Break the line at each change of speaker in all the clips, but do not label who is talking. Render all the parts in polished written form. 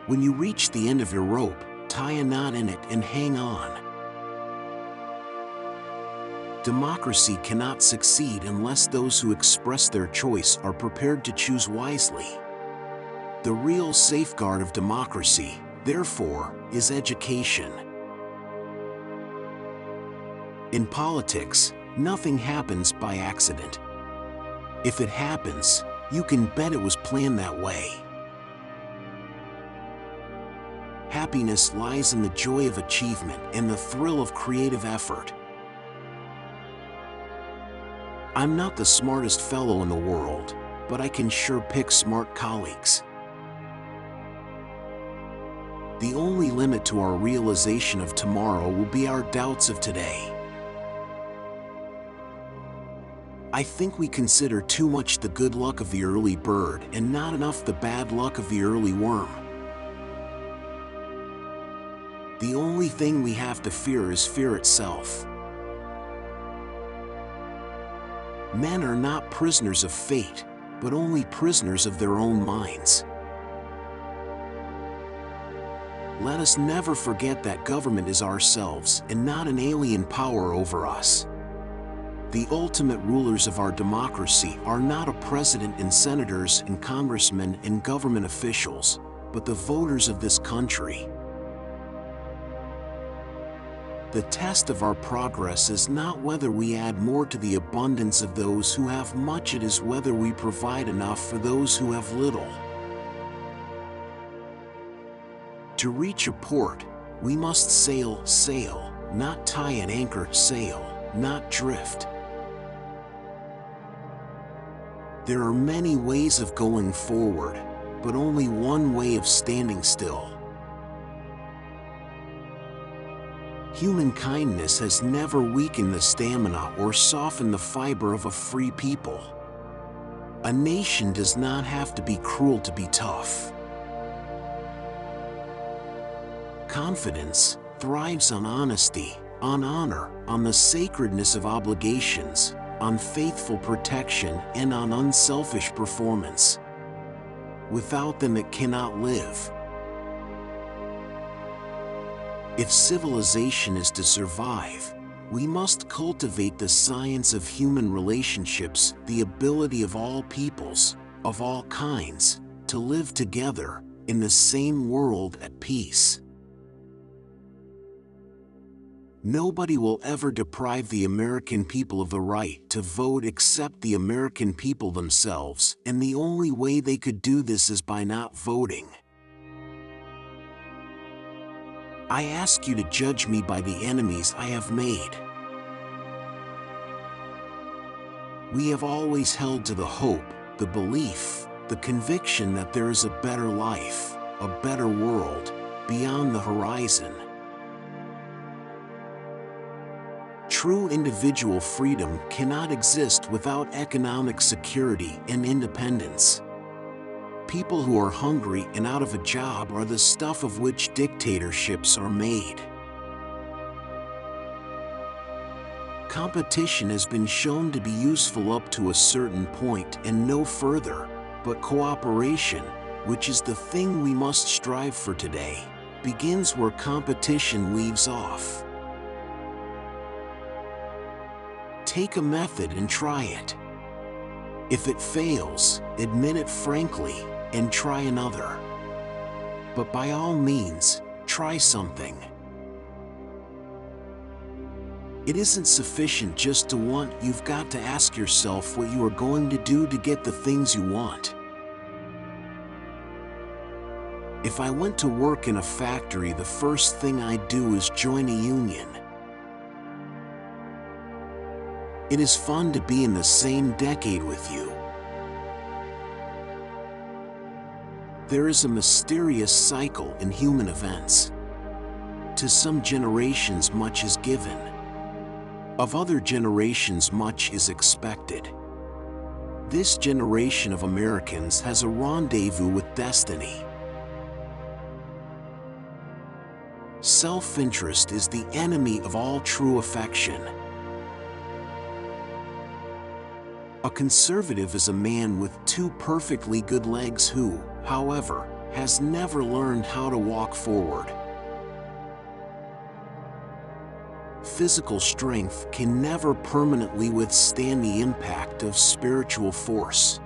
When you reach the end of your rope, tie a knot in it and hang on. Democracy cannot succeed unless those who express their choice are prepared to choose wisely. The real safeguard of democracy, therefore, is education. In politics, nothing happens by accident. If it happens, you can bet it was planned that way. Happiness lies in the joy of achievement and the thrill of creative effort. I'm not the smartest fellow in the world, but I can sure pick smart colleagues. The only limit to our realization of tomorrow will be our doubts of today. I think we consider too much the good luck of the early bird and not enough the bad luck of the early worm. The only thing we have to fear is fear itself. Men are not prisoners of fate, but only prisoners of their own minds. Let us never forget that government is ourselves and not an alien power over us. The ultimate rulers of our democracy are not a president and senators and congressmen and government officials, but the voters of this country. The test of our progress is not whether we add more to the abundance of those who have much, it is whether we provide enough for those who have little. To reach a port, we must sail, not tie an anchor, sail, not drift. There are many ways of going forward, but only one way of standing still. Human kindness has never weakened the stamina or softened the fiber of a free people. A nation does not have to be cruel to be tough. Confidence thrives on honesty, on honor, on the sacredness of obligations, on faithful protection, and on unselfish performance. Without them it cannot live. If civilization is to survive, we must cultivate the science of human relationships, the ability of all peoples, of all kinds, to live together in the same world at peace. Nobody will ever deprive the American people of the right to vote except the American people themselves, and the only way they could do this is by not voting. I ask you to judge me by the enemies I have made. We have always held to the hope, the belief, the conviction that there is a better life, a better world, beyond the horizon. True individual freedom cannot exist without economic security and independence. People who are hungry and out of a job are the stuff of which dictatorships are made. Competition has been shown to be useful up to a certain point and no further, but cooperation, which is the thing we must strive for today, begins where competition leaves off. Take a method and try it. If it fails, admit it frankly and try another. But by all means, try something. It isn't sufficient just to want, you've got to ask yourself what you are going to do to get the things you want. If I went to work in a factory, the first thing I'd do is join a union. It is fun to be in the same decade with you. There is a mysterious cycle in human events. To some generations much is given. Of other generations much is expected. This generation of Americans has a rendezvous with destiny. Self-interest is the enemy of all true affection. A conservative is a man with two perfectly good legs who, however, has never learned how to walk forward. Physical strength can never permanently withstand the impact of spiritual force.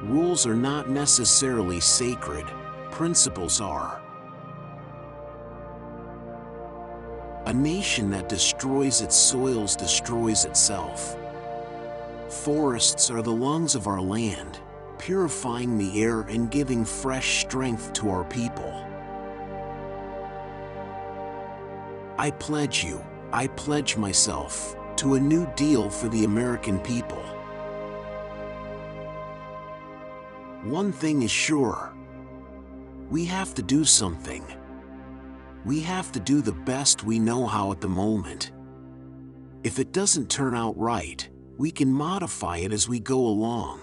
Rules are not necessarily sacred, principles are. A nation that destroys its soils destroys itself. Forests are the lungs of our land, purifying the air and giving fresh strength to our people. I pledge myself, to a new deal for the American people. One thing is sure. We have to do something. We have to do the best we know how at the moment. If it doesn't turn out right, we can modify it as we go along.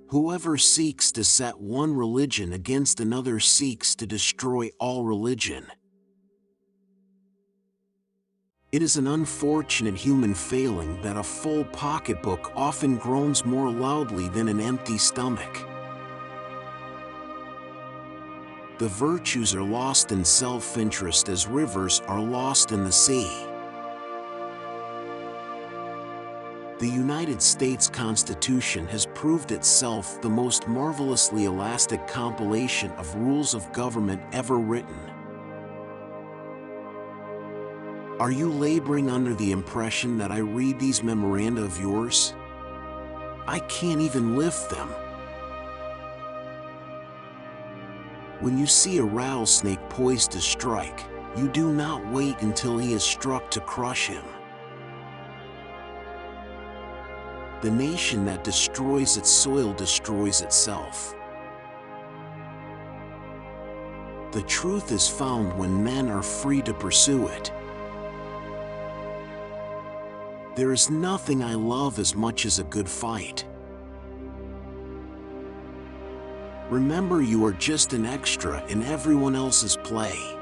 Whoever seeks to set one religion against another seeks to destroy all religion. It is an unfortunate human failing that a full pocketbook often groans more loudly than an empty stomach. The virtues are lost in self-interest as rivers are lost in the sea. The United States Constitution has proved itself the most marvelously elastic compilation of rules of government ever written. Are you laboring under the impression that I read these memoranda of yours? I can't even lift them. When you see a rattlesnake poised to strike, you do not wait until he is struck to crush him. The nation that destroys its soil destroys itself. The truth is found when men are free to pursue it. There is nothing I love as much as a good fight. Remember, you are just an extra in everyone else's play.